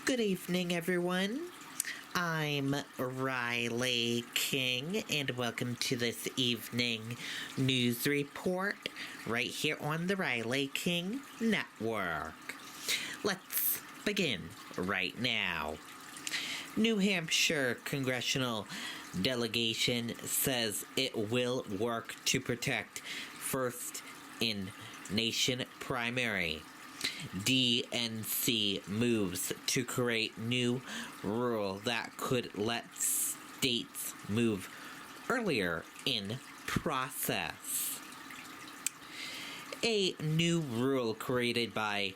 Good evening, everyone. I'm Riley King, and welcome to this evening news report right here on the Riley King Network. Let's begin right now. New Hampshire congressional delegation says it will work to protect first in nation primary. DNC moves to create new rule that could let states move earlier in process. A new rule created by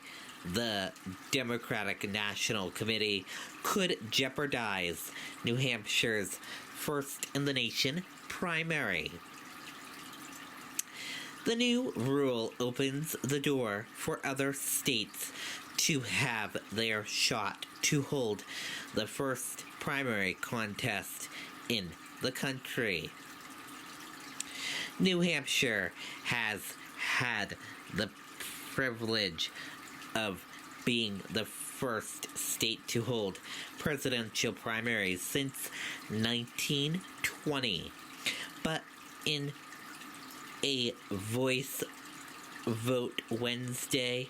the Democratic National Committee could jeopardize New Hampshire's first in the nation primary. The new rule opens the door for other states to have their shot to hold the first primary contest in the country. New Hampshire has had the privilege of being the first state to hold presidential primaries since 1920, but in a voice vote Wednesday,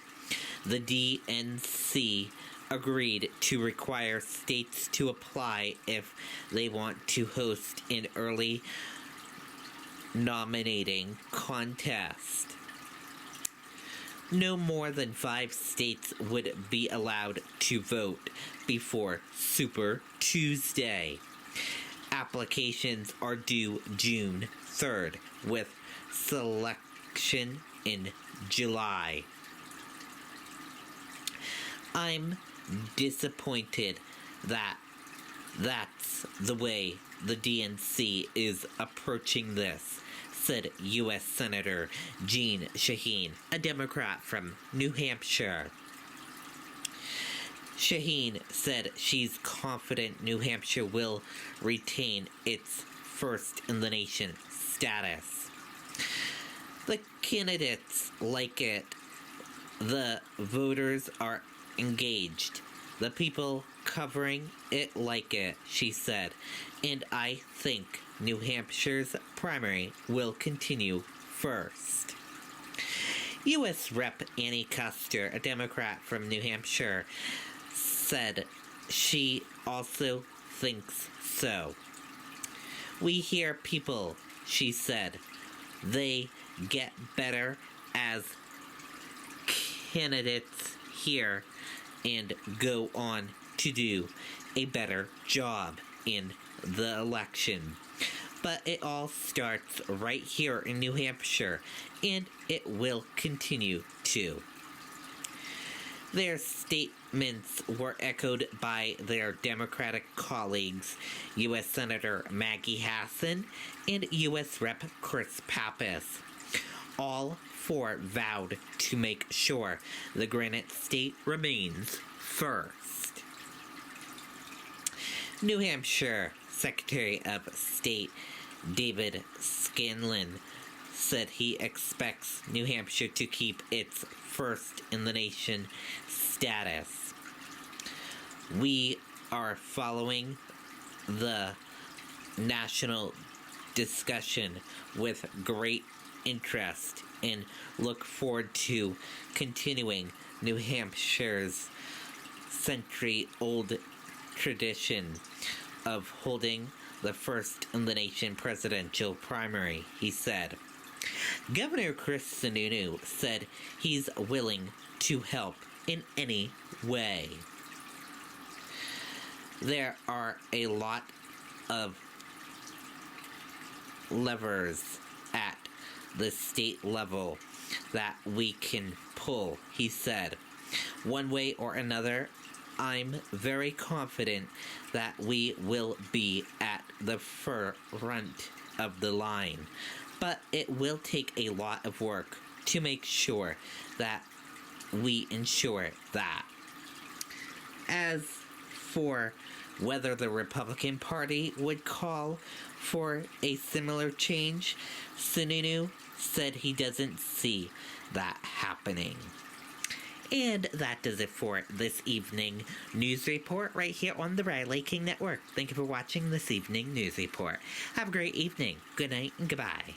the DNC agreed to require states to apply if they want to host an early nominating contest. No more than 5 states would be allowed to vote before Super Tuesday. Applications are due June 3rd, with selection in July. I'm disappointed that that's the way the DNC is approaching this, said U.S. Senator Jeanne Shaheen, a Democrat from New Hampshire. Shaheen said she's confident New Hampshire will retain its first in the nation status. The candidates like it. The voters are engaged. The people covering it like it, she said. And I think New Hampshire's primary will continue first. U.S. Rep. Annie Custer, a Democrat from New Hampshire, said she also thinks so. We hear people, she said. They get better as candidates here and go on to do a better job in the election. But it all starts right here in New Hampshire, and it will continue to. Their statements were echoed by their Democratic colleagues, U.S. Senator Maggie Hassan and U.S. Rep. Chris Pappas. All 4 vowed to make sure the Granite State remains first. New Hampshire Secretary of State David Scanlon said he expects New Hampshire to keep its first in the nation status. We are following the national discussion with great interest and look forward to continuing New Hampshire's century-old tradition of holding the first in the nation presidential primary, he said. Governor Chris Sununu said he's willing to help in any way. There are a lot of levers at the state level that we can pull, he said. One way or another, I'm very confident that we will be at the front of the line, but it will take a lot of work to make sure that we ensure that. As for whether the Republican Party would call for a similar change, Sununu said he doesn't see that happening. And that does it for this evening news report right here on the Riley King Network. Thank you for watching this evening news report. Have a great evening. Good night and goodbye.